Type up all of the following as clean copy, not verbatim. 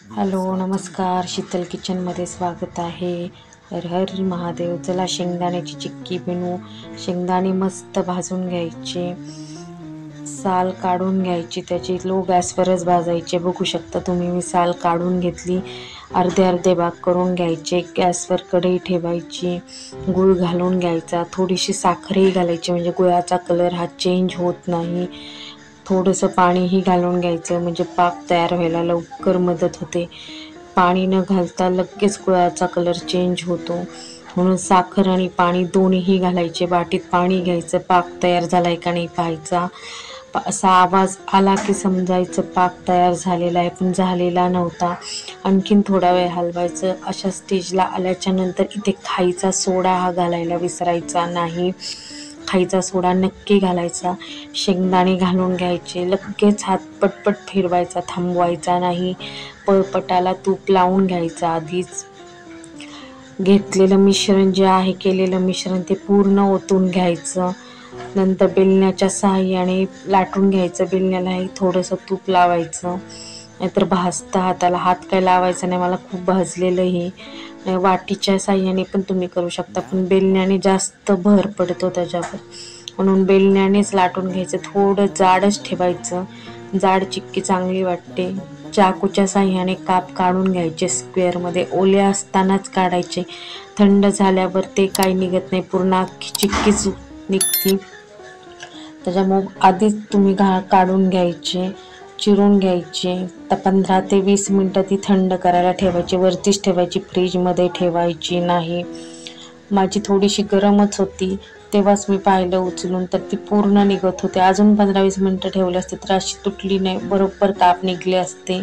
Hello नमस्कार, शीतल किचनमध्ये स्वागत आहे. हर हर महादेव. चला शेंगदाण्याची चिक्की बनवू. शेंगदाणे मस्त भाजून घ्यायचे, साल काढून घ्यायची, त्याची लो गॅसवरच भाजायचे. बघू शकता तुम्ही मी साल काढून घेतली. अर्धे अर्धे भाग करून घ्यायचे. गॅसवर कढई ठेवायची, गूळ घालून घ्यायचा, थोडीशी साखरही घालायची म्हणजे गुळाचा कलर हा चेंज होत नाही. थोडंसं पाणीही घालून घ्यायचं म्हणजे पाक तयार व्हायला लवकर मदत होते. पाणी न घालता लगेच गुळाचा कलर चेंज होतो, म्हणून साखर आणि पाणी दोन्हीही घालायचे. वाटीत पाणी घ्यायचं, पाक तयार झाला आहे का नाही पाहायचा. असा आवाज आला की समजायचं पाक तयार झालेला आहे, पण झालेला नव्हता. आणखीन थोडा वेळ हलवायचं. अशा स्टेजला आल्याच्या नंतर इथे खायचा सोडा हा घालायला विसरायचा नाही. खायचा सोडा नक्की घालायचा. शेंगदाणे घालून घ्यायचे. लगेच हात पटपट फिरवायचा, थांबवायचा नाही. पळपटाला तूप लावून घ्यायचं. आधीच घेतलेलं मिश्रण जे आहे, केलेलं मिश्रण ते पूर्ण ओतून घ्यायचं. नंतर बेलण्याच्या साहाय्याने लाटून घ्यायचं. बेलण्यालाही थोडंसं तूप लावायचं, नाहीतर भाजतं हाताला. हात काय लावायचा नाही, मला खूप भाजलेलं हे. वाटीच्या साहाय्याने पण तुम्ही करू शकता, पण बेलण्याने जास्त भर पडतो त्याच्यावर, म्हणून बेलण्यानेच लाटून घ्यायचं. थोडं जाडच ठेवायचं, जाड चिक्की चांगली वाटते. चाकूच्या साहाय्याने काप काढून घ्यायचे स्क्वेअरमध्ये. ओले असतानाच काढायचे, थंड झाल्यावर ते काही निघत नाही, पूर्ण अख्खी चिक्कीच निघती. त्याच्यामुळे आधीच तुम्ही काढून घ्यायचे, चिरून घ्यायचे. तर 15 ते 20 मिनटं ती थंड करायला ठेवायची. वरतीच ठेवायची, फ्रीजमध्ये ठेवायची नाही. माझी थोडीशी गरमच होती, तेव्हाच मी पाहिलं उचलून, तर ती पूर्ण निघत होते. अजून 15-20 मिनटं ठेवले असते तर अशी तुटली नाही, बरोबर काप निघले असते.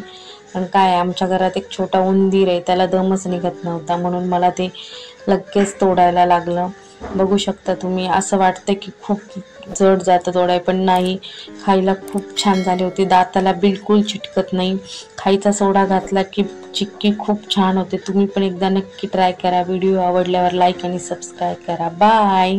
पण काय, आमच्या घरात एक छोटा उंदीर आहे, त्याला दमच निघत नव्हता, म्हणून मला ते लगेच तोडायला लागलं. बघू शकता तुम्ही. असं वाटतं की खूप जड जातं तोडाय, पण नाही, खायला खूप छान झाली होती. दाताला बिलकुल चिटकत नाही. खायचा सोडा घातला की चिक्की खूप छान होते. तुम्ही पण एकदा नक्की ट्राय करा. व्हिडिओ आवडल्यावर लाईक आणि सबस्क्राईब करा. बाय.